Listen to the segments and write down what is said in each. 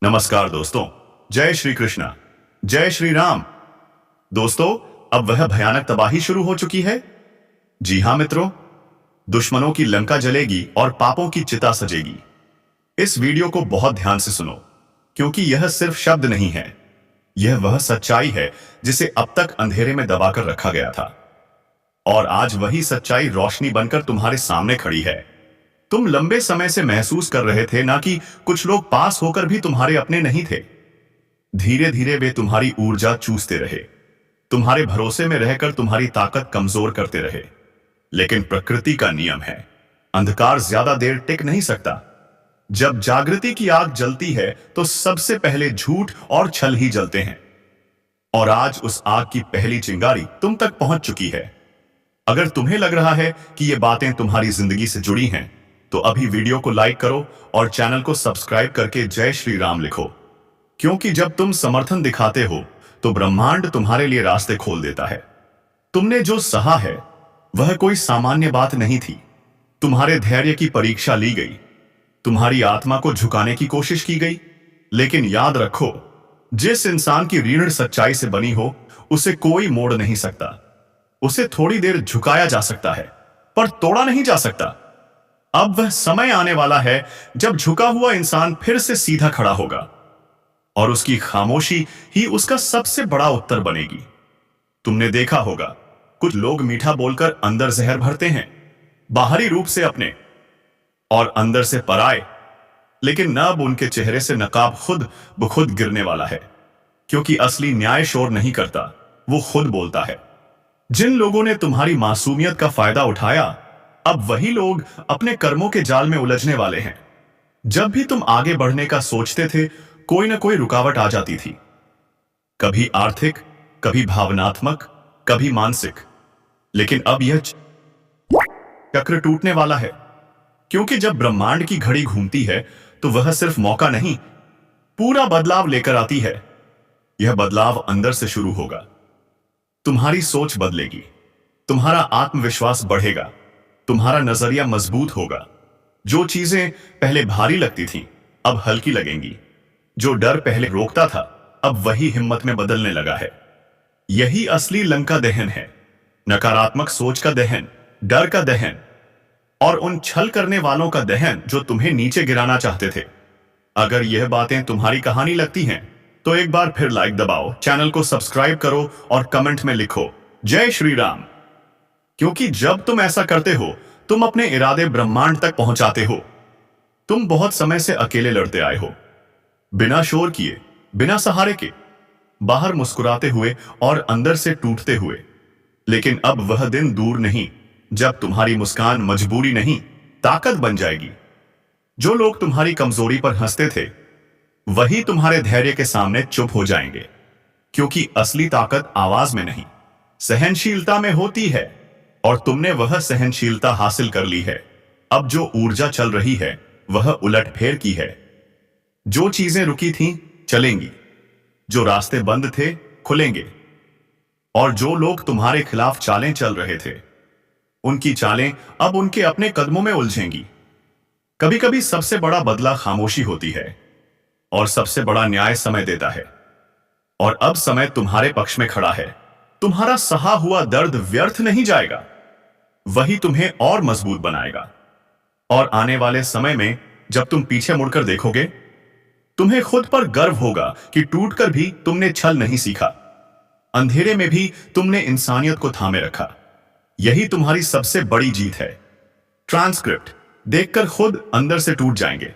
नमस्कार दोस्तों। जय श्री कृष्णा, जय श्री राम। दोस्तों, अब वह भयानक तबाही शुरू हो चुकी है। जी हाँ मित्रों, दुश्मनों की लंका जलेगी और पापों की चिता सजेगी। इस वीडियो को बहुत ध्यान से सुनो, क्योंकि यह सिर्फ शब्द नहीं है, यह वह सच्चाई है जिसे अब तक अंधेरे में दबाकर रखा गया था। और आज वही सच्चाई रोशनी बनकर तुम्हारे सामने खड़ी है। तुम लंबे समय से महसूस कर रहे थे ना कि कुछ लोग पास होकर भी तुम्हारे अपने नहीं थे। धीरे धीरे वे तुम्हारी ऊर्जा चूसते रहे, तुम्हारे भरोसे में रहकर तुम्हारी ताकत कमजोर करते रहे। लेकिन प्रकृति का नियम है, अंधकार ज्यादा देर टिक नहीं सकता। जब जागृति की आग जलती है तो सबसे पहले झूठ और छल ही जलते हैं। और आज उस आग की पहली चिंगारी तुम तक पहुंच चुकी है। अगर तुम्हें लग रहा है कि ये बातें तुम्हारी जिंदगी से जुड़ी हैं, तो अभी वीडियो को लाइक करो और चैनल को सब्सक्राइब करके जय श्री राम लिखो। क्योंकि जब तुम समर्थन दिखाते हो तो ब्रह्मांड तुम्हारे लिए रास्ते खोल देता है। तुमने जो सहा है वह कोई सामान्य बात नहीं थी। तुम्हारे धैर्य की परीक्षा ली गई, तुम्हारी आत्मा को झुकाने की कोशिश की गई। लेकिन याद रखो, जिस इंसान की रीढ़ सच्चाई से बनी हो उसे कोई मोड़ नहीं सकता। उसे थोड़ी देर झुकाया जा सकता है, पर तोड़ा नहीं जा सकता। अब वह समय आने वाला है जब झुका हुआ इंसान फिर से सीधा खड़ा होगा, और उसकी खामोशी ही उसका सबसे बड़ा उत्तर बनेगी। तुमने देखा होगा, कुछ लोग मीठा बोलकर अंदर जहर भरते हैं, बाहरी रूप से अपने और अंदर से पराए। लेकिन अब उनके चेहरे से नकाब खुद ब खुद गिरने वाला है, क्योंकि असली न्याय शोर नहीं करता, वो खुद बोलता है। जिन लोगों ने तुम्हारी मासूमियत का फायदा उठाया, अब वही लोग अपने कर्मों के जाल में उलझने वाले हैं। जब भी तुम आगे बढ़ने का सोचते थे, कोई ना कोई रुकावट आ जाती थी। कभी आर्थिक, कभी भावनात्मक, कभी मानसिक। लेकिन अब यह चक्र टूटने वाला है, क्योंकि जब ब्रह्मांड की घड़ी घूमती है तो वह सिर्फ मौका नहीं, पूरा बदलाव लेकर आती है। यह बदलाव अंदर से शुरू होगा। तुम्हारी सोच बदलेगी, तुम्हारा आत्मविश्वास बढ़ेगा, तुम्हारा नजरिया मजबूत होगा। जो चीजें पहले भारी लगती थीं, अब हल्की लगेंगी। जो डर पहले रोकता था, अब वही हिम्मत में बदलने लगा है। यही असली लंका दहन है, नकारात्मक सोच का दहन, डर का दहन, और उन छल करने वालों का दहन जो तुम्हें नीचे गिराना चाहते थे। अगर यह बातें तुम्हारी कहानी लगती हैं, तो एक बार फिर लाइक दबाओ, चैनल को सब्सक्राइब करो और कमेंट में लिखो जय श्री राम। क्योंकि जब तुम ऐसा करते हो, तुम अपने इरादे ब्रह्मांड तक पहुंचाते हो। तुम बहुत समय से अकेले लड़ते आए हो, बिना शोर किए, बिना सहारे के, बाहर मुस्कुराते हुए और अंदर से टूटते हुए। लेकिन अब वह दिन दूर नहीं जब तुम्हारी मुस्कान मजबूरी नहीं, ताकत बन जाएगी। जो लोग तुम्हारी कमजोरी पर हंसते थे, वही तुम्हारे धैर्य के सामने चुप हो जाएंगे। क्योंकि असली ताकत आवाज में नहीं, सहनशीलता में होती है। और तुमने वह सहनशीलता हासिल कर ली है। अब जो ऊर्जा चल रही है वह उलटफेर की है। जो चीजें रुकी थीं, चलेंगी। जो रास्ते बंद थे, खुलेंगे। और जो लोग तुम्हारे खिलाफ चालें चल रहे थे, उनकी चालें अब उनके अपने कदमों में उलझेंगी। कभी कभी सबसे बड़ा बदला खामोशी होती है, और सबसे बड़ा न्याय समय देता है। और अब समय तुम्हारे पक्ष में खड़ा है। तुम्हारा सहा हुआ दर्द व्यर्थ नहीं जाएगा, वही तुम्हें और मजबूत बनाएगा। और आने वाले समय में जब तुम पीछे मुड़कर देखोगे, तुम्हें खुद पर गर्व होगा कि टूटकर भी तुमने छल नहीं सीखा। अंधेरे में भी तुमने इंसानियत को थामे रखा। यही तुम्हारी सबसे बड़ी जीत है। ट्रांसक्रिप्ट देखकर खुद अंदर से टूट जाएंगे,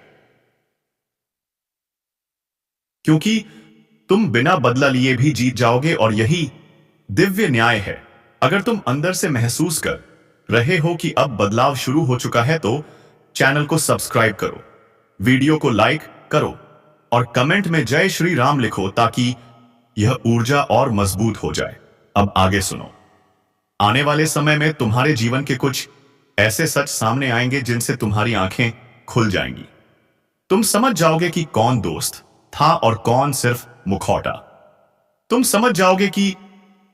क्योंकि तुम बिना बदला लिए भी जीत जाओगे। और यही दिव्य न्याय है। अगर तुम अंदर से महसूस कर रहे हो कि अब बदलाव शुरू हो चुका है, तो चैनल को सब्सक्राइब करो, वीडियो को लाइक करो और कमेंट में जय श्री राम लिखो, ताकि यह ऊर्जा और मजबूत हो जाए। अब आगे सुनो। आने वाले समय में तुम्हारे जीवन के कुछ ऐसे सच सामने आएंगे जिनसे तुम्हारी आंखें खुल जाएंगी। तुम समझ जाओगे कि कौन दोस्त था और कौन सिर्फ मुखौटा। तुम समझ जाओगे कि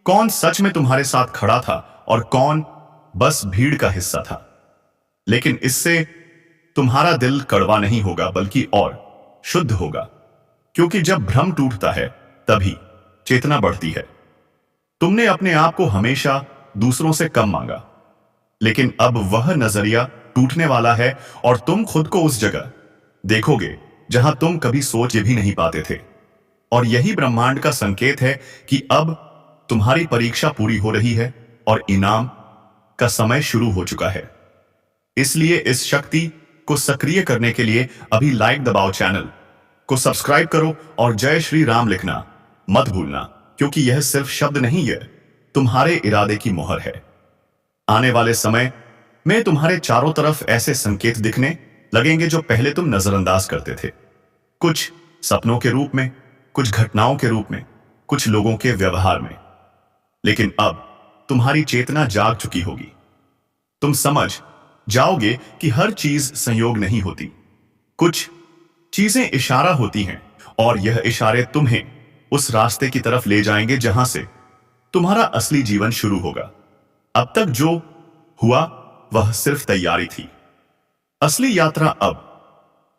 कौन सच में तुम्हारे साथ खड़ा था और कौन बस भीड़ का हिस्सा था। लेकिन इससे तुम्हारा दिल कड़वा नहीं होगा, बल्कि और शुद्ध होगा। क्योंकि जब भ्रम टूटता है तभी चेतना बढ़ती है। तुमने अपने आप को हमेशा दूसरों से कम मांगा, लेकिन अब वह नजरिया टूटने वाला है और तुम खुद को उस जगह देखोगे जहां तुम कभी सोच भी नहीं पाते थे। और यही ब्रह्मांड का संकेत है कि अब तुम्हारी परीक्षा पूरी हो रही है और इनाम का समय शुरू हो चुका है। इसलिए इस शक्ति को सक्रिय करने के लिए अभी लाइक दबाओ, चैनल को सब्सक्राइब करो और जय श्री राम लिखना मत भूलना, क्योंकि यह सिर्फ शब्द नहीं है, तुम्हारे इरादे की मोहर है। आने वाले समय में तुम्हारे चारों तरफ ऐसे संकेत दिखने लगेंगे जो पहले तुम नजरअंदाज करते थे। कुछ सपनों के रूप में, कुछ घटनाओं के रूप में, कुछ लोगों के व्यवहार में। लेकिन अब तुम्हारी चेतना जाग चुकी होगी। तुम समझ जाओगे कि हर चीज संयोग नहीं होती, कुछ चीजें इशारा होती हैं और यह इशारे तुम्हें उस रास्ते की तरफ ले जाएंगे जहां से तुम्हारा असली जीवन शुरू होगा। अब तक जो हुआ वह सिर्फ तैयारी थी, असली यात्रा अब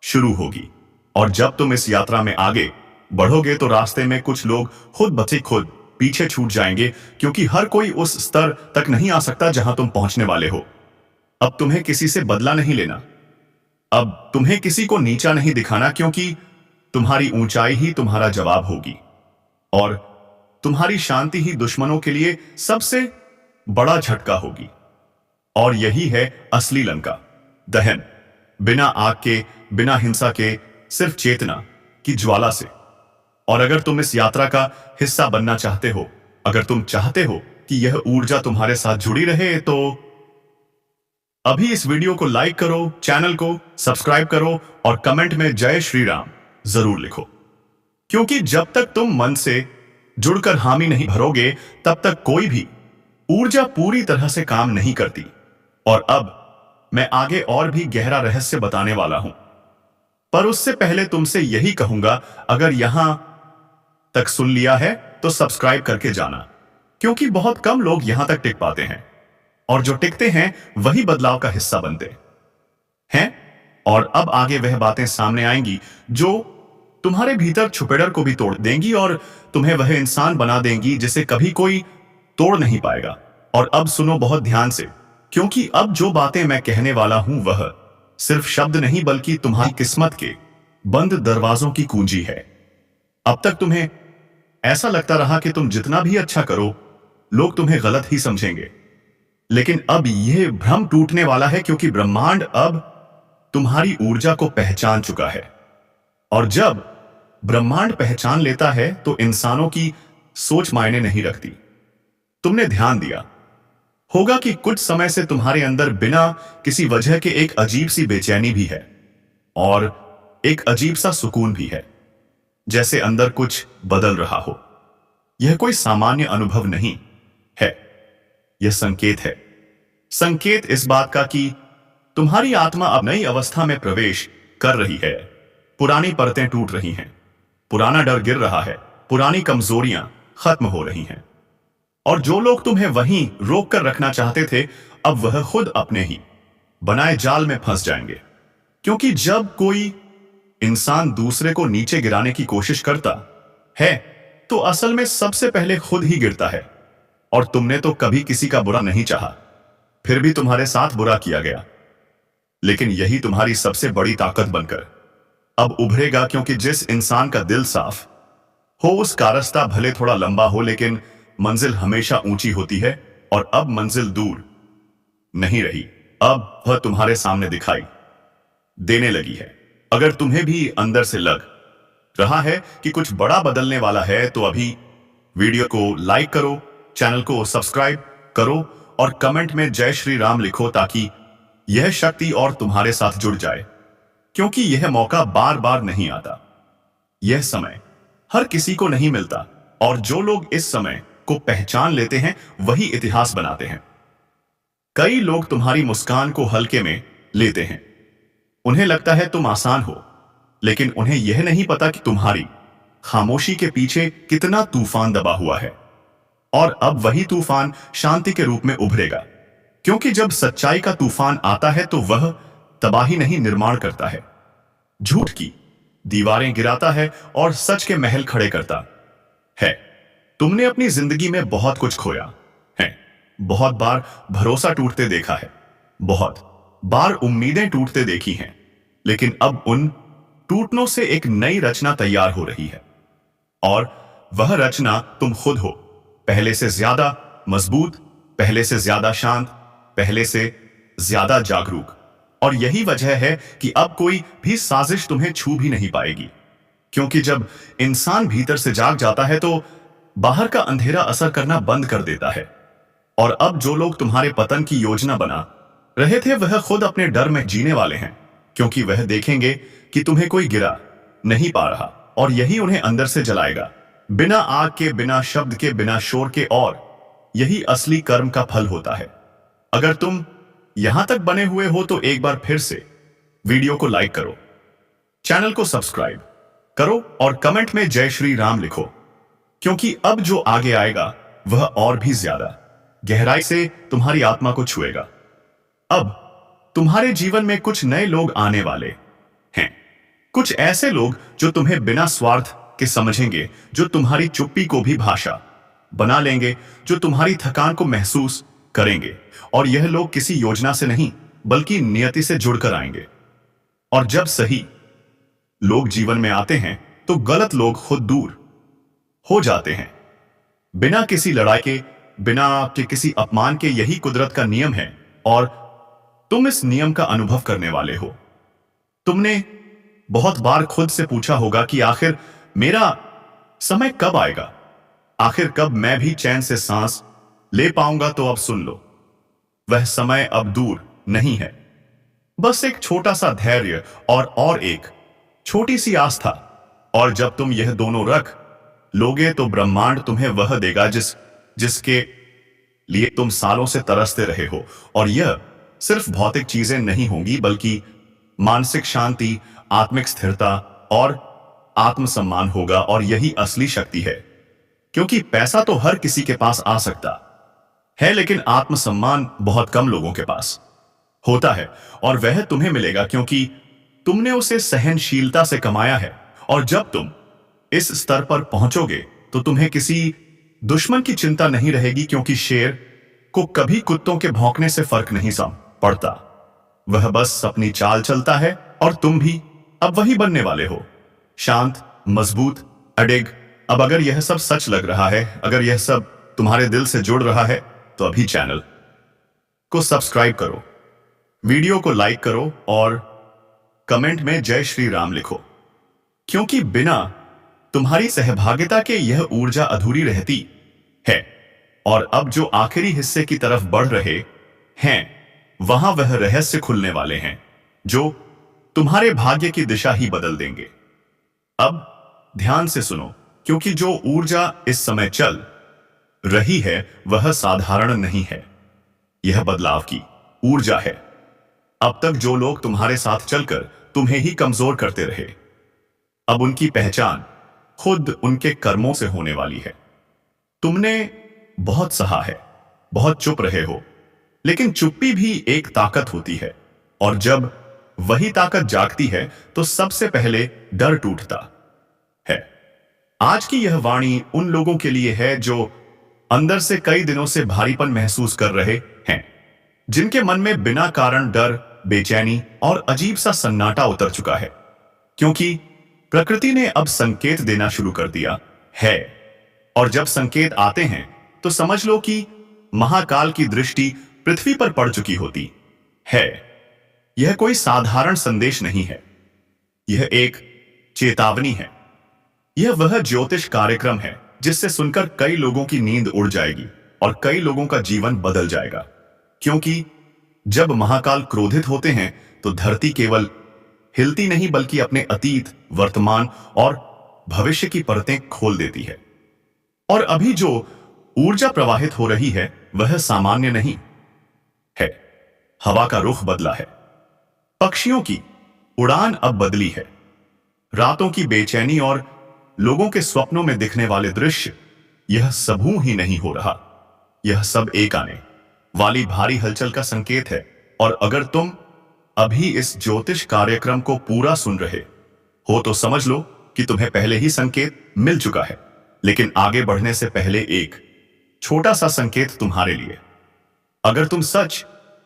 शुरू होगी। और जब तुम इस यात्रा में आगे बढ़ोगे तो रास्ते में कुछ लोग खुद ब खुद पीछे छूट जाएंगे, क्योंकि हर कोई उस स्तर तक नहीं आ सकता जहां तुम पहुंचने वाले हो। अब तुम्हें किसी से बदला नहीं लेना, अब तुम्हें किसी को नीचा नहीं दिखाना, क्योंकि तुम्हारी ऊंचाई ही तुम्हारा जवाब होगी और तुम्हारी शांति ही दुश्मनों के लिए सबसे बड़ा झटका होगी। और यही है असली लंका दहन, बिना आग के, बिना हिंसा के, सिर्फ चेतना की ज्वाला से। और अगर तुम इस यात्रा का हिस्सा बनना चाहते हो, अगर तुम चाहते हो कि यह ऊर्जा तुम्हारे साथ जुड़ी रहे, तो अभी इस वीडियो को लाइक करो, चैनल को सब्सक्राइब करो और कमेंट में जय श्री राम जरूर लिखो। क्योंकि जब तक तुम मन से जुड़कर हामी नहीं भरोगे, तब तक कोई भी ऊर्जा पूरी तरह से काम नहीं करती। और अब मैं आगे और भी गहरा रहस्य बताने वाला हूं, पर उससे पहले तुमसे यही कहूंगा, अगर यहां तक सुन लिया है तो सब्सक्राइब करके जाना, क्योंकि बहुत कम लोग यहां तक टिक पाते हैं और जो टिकते हैं वही बदलाव का हिस्सा बनते हैं। और अब आगे वह बातें सामने आएंगी जो तुम्हारे भीतर छुपे डर को भी तोड़ देंगी और तुम्हें वह इंसान बना देंगी जिसे कभी कोई तोड़ नहीं पाएगा। और अब सुनो बहुत ध्यान से, क्योंकि अब जो बातें मैं कहने वाला हूं वह सिर्फ शब्द नहीं, बल्कि तुम्हारी किस्मत के बंद दरवाजों की कुंजी है। अब तक तुम्हें ऐसा लगता रहा कि तुम जितना भी अच्छा करो लोग तुम्हें गलत ही समझेंगे, लेकिन अब यह भ्रम टूटने वाला है, क्योंकि ब्रह्मांड अब तुम्हारी ऊर्जा को पहचान चुका है। और जब ब्रह्मांड पहचान लेता है तो इंसानों की सोच मायने नहीं रखती। तुमने ध्यान दिया होगा कि कुछ समय से तुम्हारे अंदर बिना किसी वजह के एक अजीब सी बेचैनी भी है और एक अजीब सा सुकून भी है, जैसे अंदर कुछ बदल रहा हो। यह कोई सामान्य अनुभव नहीं है, यह संकेत है। संकेत इस बात का कि तुम्हारी आत्मा अब नई अवस्था में प्रवेश कर रही है। पुरानी परतें टूट रही हैं, पुराना डर गिर रहा है, पुरानी कमजोरियां खत्म हो रही हैं। और जो लोग तुम्हें वहीं रोक कर रखना चाहते थे, अब वह खुद अपने ही बनाए जाल में फंस जाएंगे। क्योंकि जब कोई इंसान दूसरे को नीचे गिराने की कोशिश करता है तो असल में सबसे पहले खुद ही गिरता है। और तुमने तो कभी किसी का बुरा नहीं चाहा, फिर भी तुम्हारे साथ बुरा किया गया। लेकिन यही तुम्हारी सबसे बड़ी ताकत बनकर अब उभरेगा, क्योंकि जिस इंसान का दिल साफ हो उसका रास्ता भले थोड़ा लंबा हो, लेकिन मंजिल हमेशा ऊंची होती है। और अब मंजिल दूर नहीं रही, अब वह तुम्हारे सामने दिखाई देने लगी है। अगर तुम्हें भी अंदर से लग रहा है कि कुछ बड़ा बदलने वाला है, तो अभी वीडियो को लाइक करो, चैनल को सब्सक्राइब करो और कमेंट में जय श्री राम लिखो, ताकि यह शक्ति और तुम्हारे साथ जुड़ जाए। क्योंकि यह मौका बार बार नहीं आता, यह समय हर किसी को नहीं मिलता, और जो लोग इस समय को पहचान लेते हैं वही इतिहास बनाते हैं। कई लोग तुम्हारी मुस्कान को हल्के में लेते हैं, उन्हें लगता है तुम आसान हो, लेकिन उन्हें यह नहीं पता कि तुम्हारी खामोशी के पीछे कितना तूफान दबा हुआ है। और अब वही तूफान शांति के रूप में उभरेगा, क्योंकि जब सच्चाई का तूफान आता है तो वह तबाही नहीं निर्माण करता है, झूठ की दीवारें गिराता है और सच के महल खड़े करता है। तुमने अपनी जिंदगी में बहुत कुछ खोया है, बहुत बार भरोसा टूटते देखा है, बहुत बार उम्मीदें टूटते देखी हैं, लेकिन अब उन टूटनों से एक नई रचना तैयार हो रही है। और वह रचना तुम खुद हो, पहले से ज्यादा मजबूत, पहले से ज्यादा शांत, पहले से ज्यादा जागरूक। और यही वजह है कि अब कोई भी साजिश तुम्हें छू भी नहीं पाएगी, क्योंकि जब इंसान भीतर से जाग जाता है तो बाहर का अंधेरा असर करना बंद कर देता है। और अब जो लोग तुम्हारे पतन की योजना बना रहे थे वह खुद अपने डर में जीने वाले हैं, क्योंकि वह देखेंगे कि तुम्हें कोई गिरा नहीं पा रहा, और यही उन्हें अंदर से जलाएगा, बिना आग के, बिना शब्द के, बिना शोर के। और यही असली कर्म का फल होता है। अगर तुम यहां तक बने हुए हो तो एक बार फिर से वीडियो को लाइक करो, चैनल को सब्सक्राइब करो और कमेंट में जय श्री राम लिखो, क्योंकि अब जो आगे आएगा वह और भी ज्यादा गहराई से तुम्हारी आत्मा को छुएगा। अब तुम्हारे जीवन में कुछ नए लोग आने वाले हैं, कुछ ऐसे लोग जो तुम्हें बिना स्वार्थ के समझेंगे, जो तुम्हारी चुप्पी को भी भाषा बना लेंगे, जो तुम्हारी थकान को महसूस करेंगे। और यह लोग किसी योजना से नहीं बल्कि नियति से जुड़कर आएंगे। और जब सही लोग जीवन में आते हैं तो गलत लोग खुद दूर हो जाते हैं, बिना किसी लड़ाई के, बिना के किसी अपमान के। यही कुदरत का नियम है और तुम इस नियम का अनुभव करने वाले हो। तुमने बहुत बार खुद से पूछा होगा कि आखिर मेरा समय कब आएगा, आखिर कब मैं भी चैन से सांस ले पाऊंगा। तो अब सुन लो, वह समय अब दूर नहीं है, बस एक छोटा सा धैर्य और एक छोटी सी आस्था। और जब तुम यह दोनों रख लोगे तो ब्रह्मांड तुम्हें वह देगा जिसके लिए तुम सालों से तरसते रहे हो। और यह सिर्फ भौतिक चीजें नहीं होंगी बल्कि मानसिक शांति, आत्मिक स्थिरता और आत्मसम्मान होगा। और यही असली शक्ति है, क्योंकि पैसा तो हर किसी के पास आ सकता है, लेकिन आत्मसम्मान बहुत कम लोगों के पास होता है। और वह तुम्हें मिलेगा क्योंकि तुमने उसे सहनशीलता से कमाया है। और जब तुम इस स्तर पर पहुंचोगे तो तुम्हें किसी दुश्मन की चिंता नहीं रहेगी, क्योंकि शेर को कभी कुत्तों के भौंकने से फर्क नहीं पड़ता, वह बस अपनी चाल चलता है। और तुम भी अब वही बनने वाले हो, शांत, मजबूत, अडिग। अब अगर यह सब सच लग रहा है, अगर यह सब तुम्हारे दिल से जुड़ रहा है, तो अभी चैनल को सब्सक्राइब करो, वीडियो को लाइक करो और कमेंट में जय श्री राम लिखो, क्योंकि बिना तुम्हारी सहभागिता के यह ऊर्जा अधूरी रहती है। और अब जो आखिरी हिस्से की तरफ बढ़ रहे हैं, वहां वह रहस्य खुलने वाले हैं जो तुम्हारे भाग्य की दिशा ही बदल देंगे। अब ध्यान से सुनो, क्योंकि जो ऊर्जा इस समय चल रही है वह साधारण नहीं है, यह बदलाव की ऊर्जा है। अब तक जो लोग तुम्हारे साथ चलकर तुम्हें ही कमजोर करते रहे, अब उनकी पहचान खुद उनके कर्मों से होने वाली है। तुमने बहुत सहा है, बहुत चुप रहे हो, लेकिन चुप्पी भी एक ताकत होती है। और जब वही ताकत जागती है तो सबसे पहले डर टूटता है। आज की यह वाणी उन लोगों के लिए है जो अंदर से कई दिनों से भारीपन महसूस कर रहे हैं, जिनके मन में बिना कारण डर, बेचैनी और अजीब सा सन्नाटा उतर चुका है, क्योंकि प्रकृति ने अब संकेत देना शुरू कर दिया है। और जब संकेत आते हैं तो समझ लो कि महाकाल की दृष्टि पृथ्वी पर पड़ चुकी होती है। यह कोई साधारण संदेश नहीं है, यह एक चेतावनी है। यह वह ज्योतिष कार्यक्रम है जिससे सुनकर कई लोगों की नींद उड़ जाएगी और कई लोगों का जीवन बदल जाएगा। क्योंकि जब महाकाल क्रोधित होते हैं तो धरती केवल हिलती नहीं बल्कि अपने अतीत, वर्तमान और भविष्य की परतें खोल देती है। और अभी जो ऊर्जा प्रवाहित हो रही है वह सामान्य नहीं है। हवा का रुख बदला है, पक्षियों की उड़ान अब बदली है, रातों की बेचैनी और लोगों के स्वप्नों में दिखने वाले दृश्य, यह सबू ही नहीं हो रहा। यह सब एक आने वाली भारी हलचल का संकेत है। और अगर तुम अभी इस ज्योतिष कार्यक्रम को पूरा सुन रहे हो तो समझ लो कि तुम्हें पहले ही संकेत मिल चुका है। लेकिन आगे बढ़ने से पहले एक छोटा सा संकेत तुम्हारे लिए। अगर तुम सच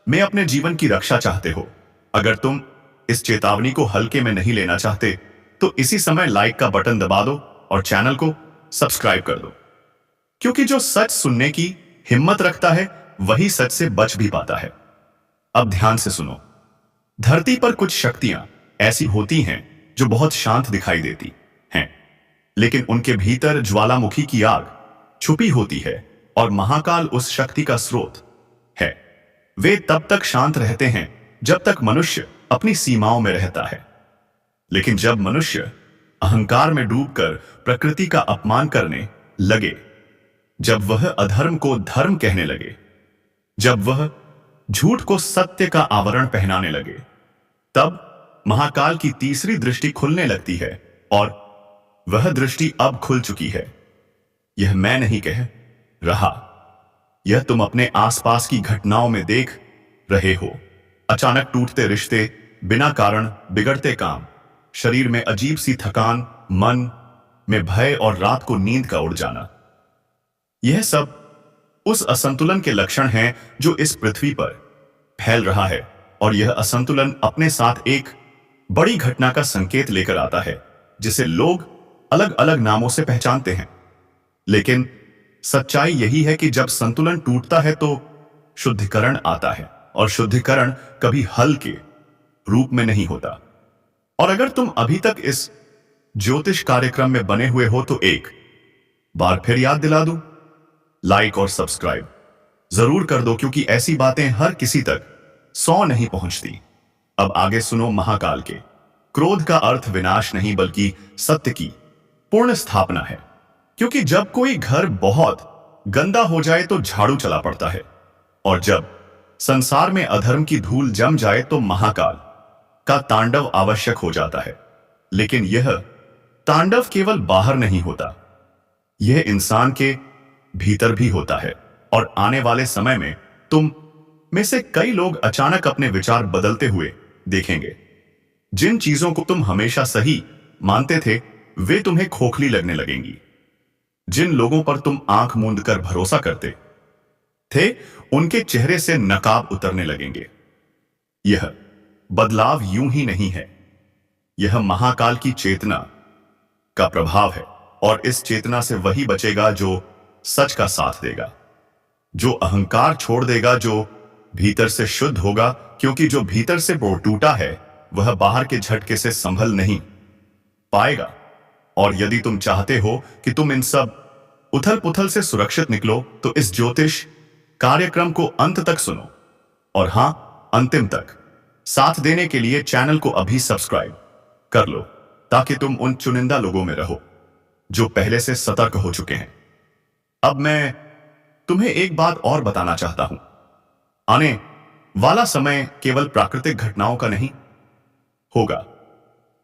में अपने जीवन की रक्षा चाहते हो, अगर तुम इस चेतावनी को हल्के में नहीं लेना चाहते, तो इसी समय लाइक का बटन दबा दो और चैनल को सब्सक्राइब कर दो। क्योंकि जो सच सुनने की हिम्मत रखता है वही सच से बच भी पाता है। अब ध्यान से सुनो। धरती पर कुछ शक्तियां ऐसी होती हैं जो बहुत शांत दिखाई देती हैं, लेकिन उनके भीतर ज्वालामुखी की आग छुपी होती है और महाकाल उस शक्ति का स्रोत है। वे तब तक शांत रहते हैं जब तक मनुष्य अपनी सीमाओं में रहता है। लेकिन जब मनुष्य अहंकार में डूबकर प्रकृति का अपमान करने लगे, जब वह अधर्म को धर्म कहने लगे, जब वह झूठ को सत्य का आवरण पहनाने लगे, तब महाकाल की तीसरी दृष्टि खुलने लगती है। और वह दृष्टि अब खुल चुकी है। यह मैं नहीं कह रहा, यह तुम अपने आसपास की घटनाओं में देख रहे हो। अचानक टूटते रिश्ते, बिना कारण बिगड़ते काम, शरीर में अजीब सी थकान, मन में भय और रात को नींद का उड़ जाना। यह सब उस असंतुलन के लक्षण हैं जो इस पृथ्वी पर फैल रहा है। और यह असंतुलन अपने साथ एक बड़ी घटना का संकेत लेकर आता है, जिसे लोग अलग अलग नामों से पहचानते हैं। लेकिन सच्चाई यही है कि जब संतुलन टूटता है तो शुद्धिकरण आता है, और शुद्धिकरण कभी हल के रूप में नहीं होता। और अगर तुम अभी तक इस ज्योतिष कार्यक्रम में बने हुए हो तो एक बार फिर याद दिला दूं, लाइक और सब्सक्राइब जरूर कर दो, क्योंकि ऐसी बातें हर किसी तक 100 नहीं पहुंचती। अब आगे सुनो महाकाल के क्रोध का अर्थ विनाश नहीं बल्कि सत्य की पूर्ण स्थापना है। क्योंकि जब कोई घर बहुत गंदा हो जाए तो झाड़ू चला पड़ता है, और जब संसार में अधर्म की धूल जम जाए तो महाकाल का तांडव आवश्यक हो जाता है। लेकिन यह तांडव केवल बाहर नहीं होता, यह इंसान के भीतर भी होता है। और आने वाले समय में तुम में से कई लोग अचानक अपने विचार बदलते हुए देखेंगे। जिन चीजों को तुम हमेशा सही मानते थे वे तुम्हें खोखली लगने लगेंगी। जिन लोगों पर तुम आंख मूंद कर भरोसा करते थे उनके चेहरे से नकाब उतरने लगेंगे। यह बदलाव यूं ही नहीं है, यह महाकाल की चेतना का प्रभाव है। और इस चेतना से वही बचेगा जो सच का साथ देगा, जो अहंकार छोड़ देगा, जो भीतर से शुद्ध होगा। क्योंकि जो भीतर से टूटा है वह बाहर के झटके से संभल नहीं पाएगा। और यदि तुम चाहते हो कि तुम इन सब उथल पुथल से सुरक्षित निकलो तो इस ज्योतिष कार्यक्रम को अंत तक सुनो। और हां, अंतिम तक साथ देने के लिए चैनल को अभी सब्सक्राइब कर लो, ताकि तुम उन चुनिंदा लोगों में रहो जो पहले से सतर्क हो चुके हैं। अब मैं तुम्हें एक बात और बताना चाहता हूं। आने वाला समय केवल प्राकृतिक घटनाओं का नहीं होगा,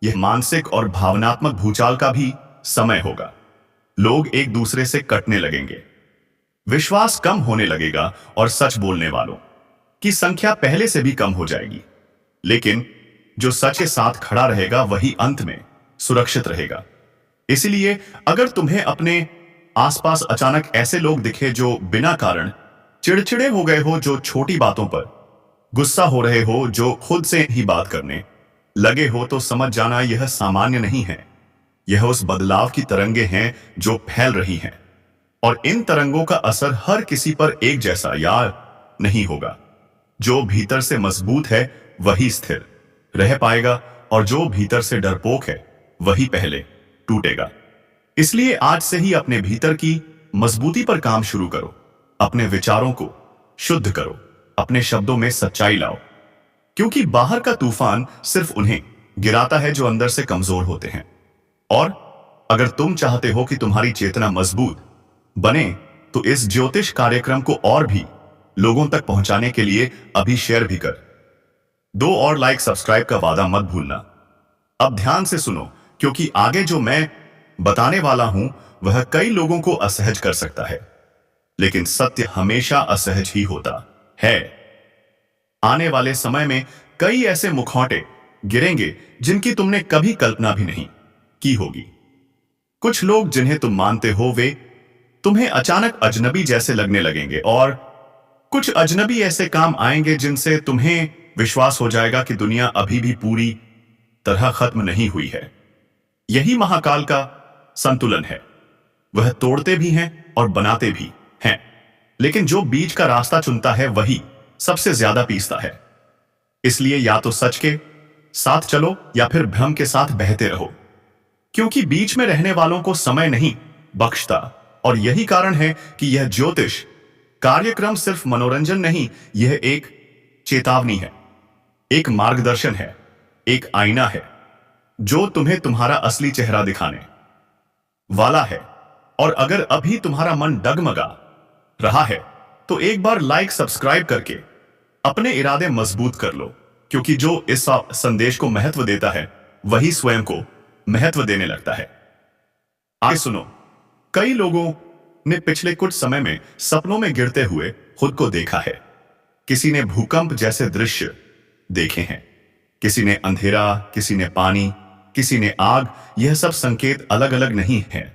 यह मानसिक और भावनात्मक भूचाल का भी समय होगा। लोग एक दूसरे से कटने लगेंगे, विश्वास कम होने लगेगा और सच बोलने वालों की संख्या पहले से भी कम हो जाएगी। लेकिन जो सच के साथ खड़ा रहेगा वही अंत में सुरक्षित रहेगा। इसलिए अगर तुम्हें अपने आसपास अचानक ऐसे लोग दिखे जो बिना कारण चिड़चिड़े हो गए हो, जो छोटी बातों पर गुस्सा हो रहे हो, जो खुद से ही बात करने लगे हो, तो समझ जाना यह सामान्य नहीं है। यह उस बदलाव की तरंगे हैं जो फैल रही हैं। और इन तरंगों का असर हर किसी पर एक जैसा या नहीं होगा। जो भीतर से मजबूत है वही स्थिर रह पाएगा, और जो भीतर से डरपोक है वही पहले टूटेगा। इसलिए आज से ही अपने भीतर की मजबूती पर काम शुरू करो। अपने विचारों को शुद्ध करो, अपने शब्दों में सच्चाई लाओ। क्योंकि बाहर का तूफान सिर्फ उन्हें गिराता है जो अंदर से कमजोर होते हैं। और अगर तुम चाहते हो कि तुम्हारी चेतना मजबूत बने तो इस ज्योतिष कार्यक्रम को और भी लोगों तक पहुंचाने के लिए अभी शेयर भी कर दो, और लाइक सब्सक्राइब का वादा मत भूलना। अब ध्यान से सुनो, क्योंकि आगे जो मैं बताने वाला हूं वह कई लोगों को असहज कर सकता है, लेकिन सत्य हमेशा असहज ही होता है। आने वाले समय में कई ऐसे मुखौटे गिरेंगे जिनकी तुमने कभी कल्पना भी नहीं की होगी। कुछ लोग जिन्हें तुम मानते हो वे तुम्हें अचानक अजनबी जैसे लगने लगेंगे, और कुछ अजनबी ऐसे काम आएंगे जिनसे तुम्हें विश्वास हो जाएगा कि दुनिया अभी भी पूरी तरह खत्म नहीं हुई है। यही महाकाल का संतुलन है। वह तोड़ते भी हैं और बनाते भी हैं, लेकिन जो बीच का रास्ता चुनता है वही सबसे ज्यादा पीसता है। इसलिए या तो सच के साथ चलो या फिर भ्रम के साथ बहते रहो, क्योंकि बीच में रहने वालों को समय नहीं बख्शता। और यही कारण है कि यह ज्योतिष कार्यक्रम सिर्फ मनोरंजन नहीं, यह एक चेतावनी है, एक मार्गदर्शन है, एक आईना है जो तुम्हें तुम्हारा असली चेहरा दिखाने वाला है। और अगर अभी तुम्हारा मन डगमगा रहा है तो एक बार लाइक सब्सक्राइब करके अपने इरादे मजबूत कर लो, क्योंकि जो इस संदेश को महत्व देता है वही स्वयं को महत्व देने लगता है। आगे सुनो। कई लोगों ने पिछले कुछ समय में सपनों में गिरते हुए खुद को देखा है। किसी ने भूकंप जैसे दृश्य देखे हैं, किसी ने अंधेरा, किसी ने पानी, किसी ने आग। यह सब संकेत अलग अलग नहीं हैं,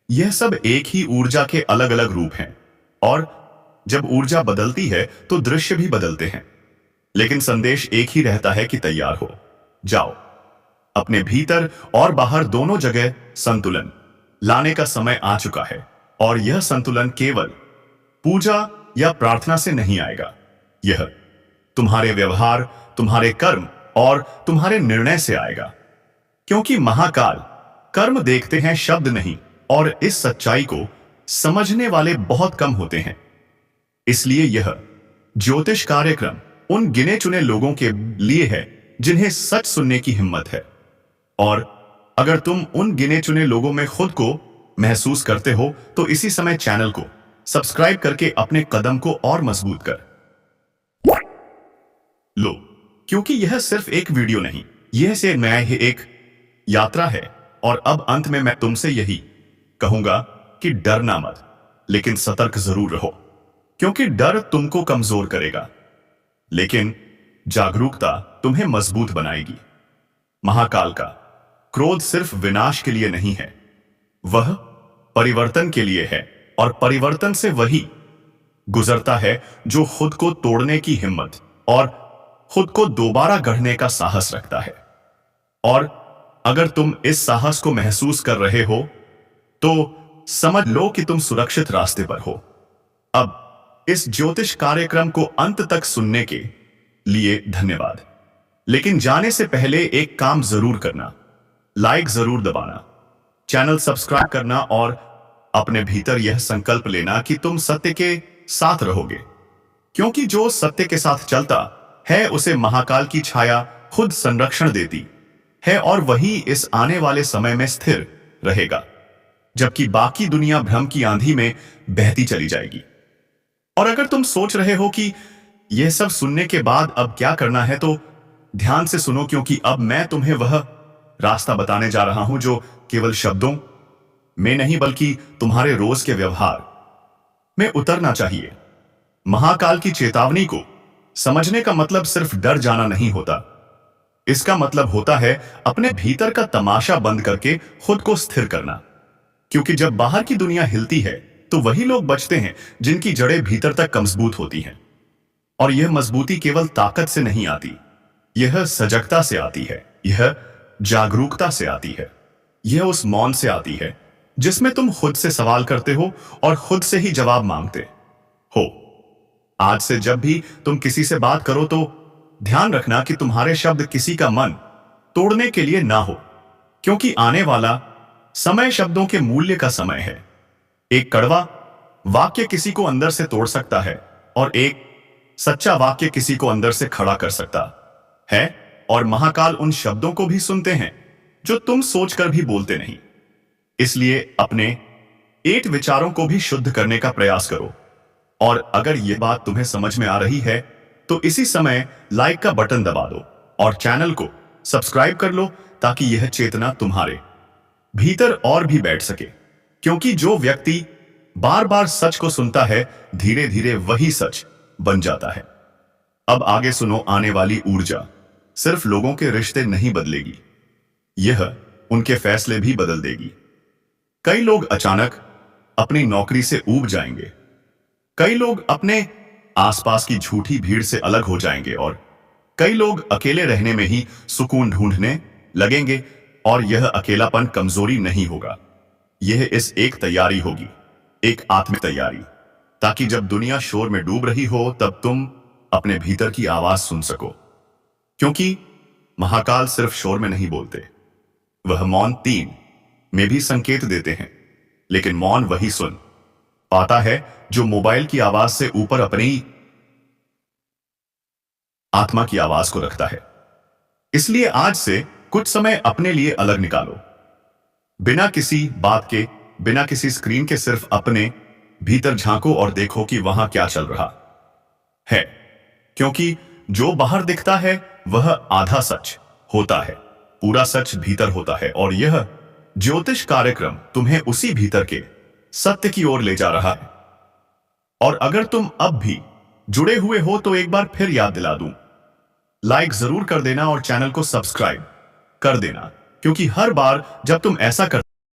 यह सब एक ही ऊर्जा के अलग अलग रूप हैं। और जब ऊर्जा बदलती है तो दृश्य भी बदलते हैं, लेकिन संदेश एक ही रहता है कि तैयार हो जाओ। अपने भीतर और बाहर दोनों जगह संतुलन लाने का समय आ चुका है। और यह संतुलन केवल पूजा या प्रार्थना से नहीं आएगा, यह तुम्हारे व्यवहार, तुम्हारे कर्म और तुम्हारे निर्णय से आएगा। क्योंकि महाकाल कर्म देखते हैं, शब्द नहीं, और इस सच्चाई को समझने वाले बहुत कम होते हैं। इसलिए यह ज्योतिष कार्यक्रम उन गिने चुने लोगों के लिए है जिन्हें सच सुनने की हिम्मत है। और अगर तुम उन गिने चुने लोगों में खुद को महसूस करते हो तो इसी समय चैनल को सब्सक्राइब करके अपने कदम को और मजबूत कर लो, क्योंकि यह सिर्फ एक वीडियो नहीं, यह से न्याय है, एक यात्रा है। और अब अंत में मैं तुमसे यही कहूंगा कि डरना मत, लेकिन सतर्क जरूर रहो, क्योंकि डर तुमको कमजोर करेगा, लेकिन जागरूकता तुम्हें मजबूत बनाएगी। महाकाल का क्रोध सिर्फ विनाश के लिए नहीं है, वह परिवर्तन के लिए है। और परिवर्तन से वही गुजरता है जो खुद को तोड़ने की हिम्मत और खुद को दोबारा गढ़ने का साहस रखता है। और अगर तुम इस साहस को महसूस कर रहे हो तो समझ लो कि तुम सुरक्षित रास्ते पर हो। अब इस ज्योतिष कार्यक्रम को अंत तक सुनने के लिए धन्यवाद। लेकिन जाने से पहले एक काम जरूर करना, लाइक जरूर दबाना, चैनल सब्सक्राइब करना और अपने भीतर यह संकल्प लेना कि तुम सत्य के साथ रहोगे, क्योंकि जो सत्य के साथ चलता है उसे महाकाल की छाया खुद संरक्षण देती है, और वही इस आने वाले समय में स्थिर रहेगा, जबकि बाकी दुनिया भ्रम की आंधी में बहती चली जाएगी। और अगर तुम सोच रहे हो कि यह सब सुनने के बाद अब क्या करना है, तो ध्यान से सुनो, क्योंकि अब मैं तुम्हें वह रास्ता बताने जा रहा हूं जो केवल शब्दों में नहीं बल्कि तुम्हारे रोज के व्यवहार में उतरना चाहिए। महाकाल की चेतावनी को समझने का मतलब सिर्फ डर जाना नहीं होता, इसका मतलब होता है अपने भीतर का तमाशा बंद करके खुद को स्थिर करना। क्योंकि जब बाहर की दुनिया हिलती है तो वही लोग बचते हैं जिनकी जड़ें भीतर तक मजबूत होती हैं। और यह मजबूती केवल ताकत से नहीं आती, यह सजगता से आती है, यह जागरूकता से आती है, यह उस मौन से आती है जिसमें तुम खुद से सवाल करते हो और खुद से ही जवाब मांगते हो। आज से जब भी तुम किसी से बात करो तो ध्यान रखना कि तुम्हारे शब्द किसी का मन तोड़ने के लिए ना हो, क्योंकि आने वाला समय शब्दों के मूल्य का समय है। एक कड़वा वाक्य किसी को अंदर से तोड़ सकता है और एक सच्चा वाक्य किसी को अंदर से खड़ा कर सकता है। और महाकाल उन शब्दों को भी सुनते हैं जो तुम सोचकर भी बोलते नहीं। इसलिए अपने एट विचारों को भी शुद्ध करने का प्रयास करो। और अगर यह बात तुम्हें समझ में आ रही है तो इसी समय लाइक का बटन दबा दो और चैनल को सब्सक्राइब कर लो, ताकि यह चेतना तुम्हारे भीतर और भी बैठ सके। क्योंकि जो व्यक्ति बार बार सच को सुनता है, धीरे धीरे वही सच बन जाता है। अब आगे सुनो आने वाली ऊर्जा। सिर्फ लोगों के रिश्ते नहीं बदलेगी, यह उनके फैसले भी बदल देगी। कई लोग अचानक अपनी नौकरी से ऊब जाएंगे, कई लोग अपने आसपास की झूठी भीड़ से अलग हो जाएंगे और कई लोग अकेले रहने में ही सुकून ढूंढने लगेंगे। और यह अकेलापन कमजोरी नहीं होगा, यह इस एक तैयारी होगी, एक आत्मिक तैयारी, ताकि जब दुनिया शोर में डूब रही हो तब तुम अपने भीतर की आवाज सुन सको। क्योंकि महाकाल सिर्फ शोर में नहीं बोलते, वह मौन 3 में भी संकेत देते हैं। लेकिन मौन वही सुन पाता है जो मोबाइल की आवाज से ऊपर अपनी आत्मा की आवाज को रखता है। इसलिए आज से कुछ समय अपने लिए अलग निकालो, बिना किसी बात के, बिना किसी स्क्रीन के, सिर्फ अपने भीतर झांको और देखो कि वहां क्या चल रहा है। क्योंकि जो बाहर दिखता है वह आधा सच होता है, पूरा सच भीतर होता है। और यह ज्योतिष कार्यक्रम तुम्हें उसी भीतर के सत्य की ओर ले जा रहा है। और अगर तुम अब भी जुड़े हुए हो तो एक बार फिर याद दिला दूं, लाइक जरूर कर देना और चैनल को सब्सक्राइब कर देना, क्योंकि हर बार जब तुम ऐसा कर